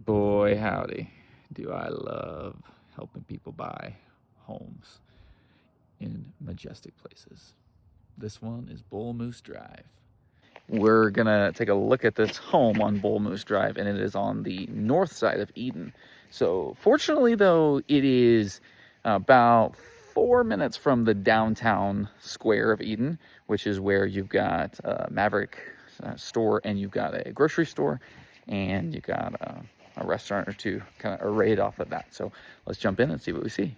Boy, howdy, do I love helping people buy homes in majestic places. This one is Bull Moose Drive. We're gonna take a look at this home on Bull Moose Drive, and it is on the north side of Eden. So fortunately though, it is about 4 minutes from the downtown square of Eden, which is where you've got a Maverick store, and you've got a grocery store, and you've got a restaurant or two kind of arrayed off of that. So let's jump in and see what we see.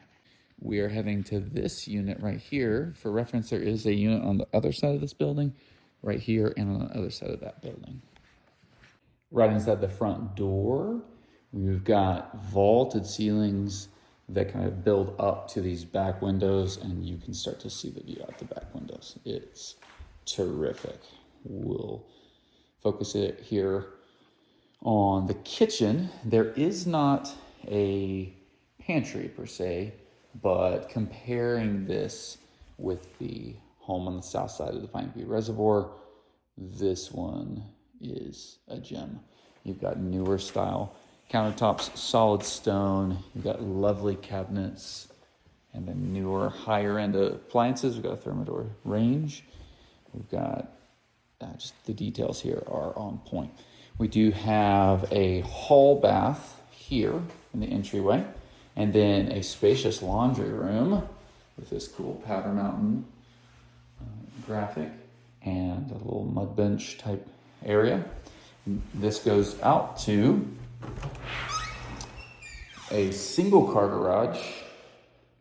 We are heading to this unit right here. For reference, there is a unit on the other side of this building, right here, and on the other side of that building. Right inside the front door, we've got vaulted ceilings that kind of build up to these back windows, and you can start to see the view out the back windows. It's terrific. We'll focus it here on the kitchen. There is not a pantry per se, but comparing this with the home on the south side of the Pine View Reservoir, this one is a gem. You've got newer style countertops, solid stone. You've got lovely cabinets, and then newer higher end appliances. We've got a Thermador range. We've got just the details here are on point. We do have a hall bath here in the entryway, and then a spacious laundry room with this cool Powder Mountain graphic and a little mud bench type area. This goes out to a single car garage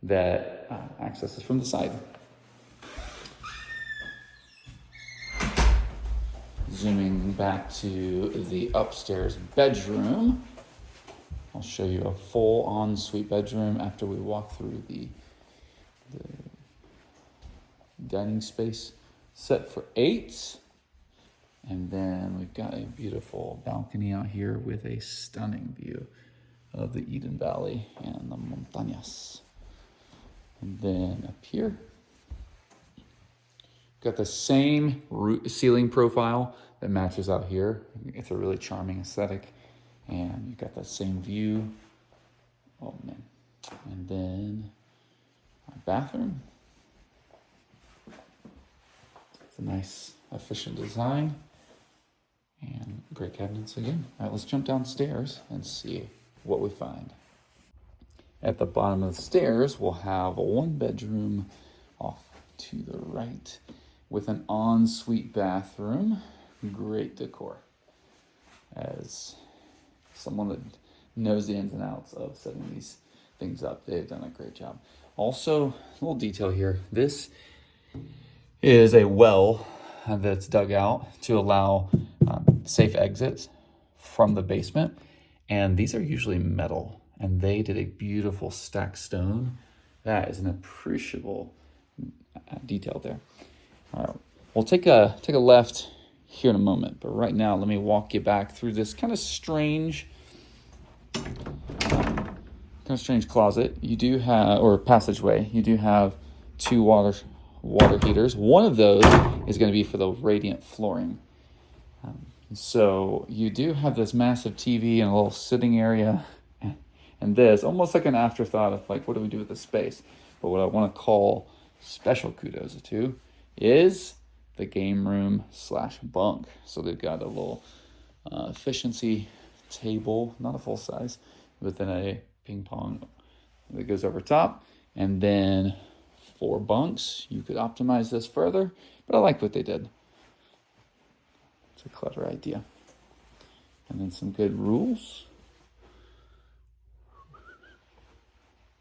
that accesses from the side. Zooming back to the upstairs bedroom, I'll show you a full ensuite bedroom after we walk through the dining space set for 8. And then we've got a beautiful balcony out here with a stunning view of the Eden Valley and the montañas. And then up here, got the same ceiling profile that matches out here. It's a really charming aesthetic. And you've got that same view. Oh man. And then our bathroom. It's a nice, efficient design. And great cabinets again. All right, let's jump downstairs and see what we find. At the bottom of the stairs, we'll have a 1-bedroom off to the right with an ensuite bathroom. Great decor. As someone that knows the ins and outs of setting these things up, they've done a great job. Also, a little detail here. This is a well that's dug out to allow safe exits from the basement. And these are usually metal, and they did a beautiful stacked stone. That is an appreciable detail there. All right, we'll take a left here in a moment, but right now let me walk you back through this kind of strange closet. You do have, or passageway, you do have 2 water heaters. One of those is going to be for the radiant flooring. So you do have this massive TV and a little sitting area, and this almost like an afterthought of like, what do we do with this space? But what I want to call special kudos to is the game room / bunk. So they've got a little efficiency table, not a full size, but then a ping pong that goes over top, and then 4 bunks. You could optimize this further, but I like what they did. It's a clever idea. And then some good rules.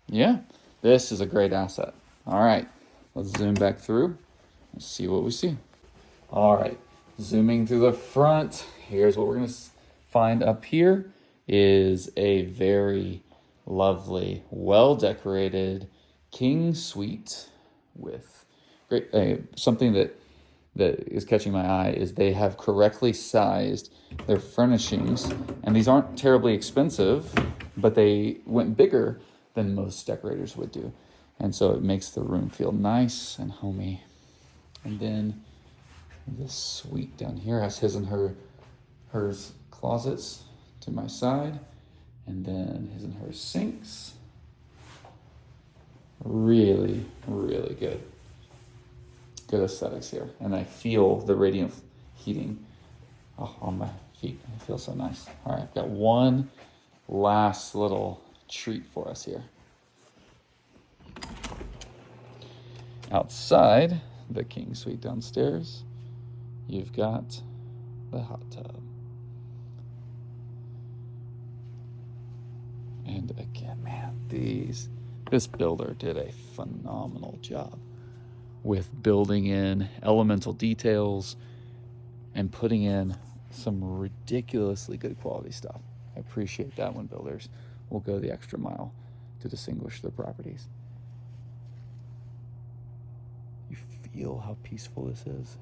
Yeah, this is a great asset. All right, let's zoom back through and see what we see. All right, zooming through the front, here's what we're going to find up here is a very lovely, well-decorated king suite with great something that is catching my eye is they have correctly sized their furnishings, and these aren't terribly expensive, but they went bigger than most decorators would do, and so it makes the room feel nice and homey. And then this suite down here has his and hers closets to my side, And then his and her sinks. Really, really good. Good aesthetics here. And I feel the radiant heating on my feet. It feels so nice. All right, I've got one last little treat for us here. Outside the king suite downstairs, you've got the hot tub. And again, man, this builder did a phenomenal job with building in elemental details and putting in some ridiculously good quality stuff. I appreciate that when builders will go the extra mile to distinguish their properties. You feel how peaceful this is.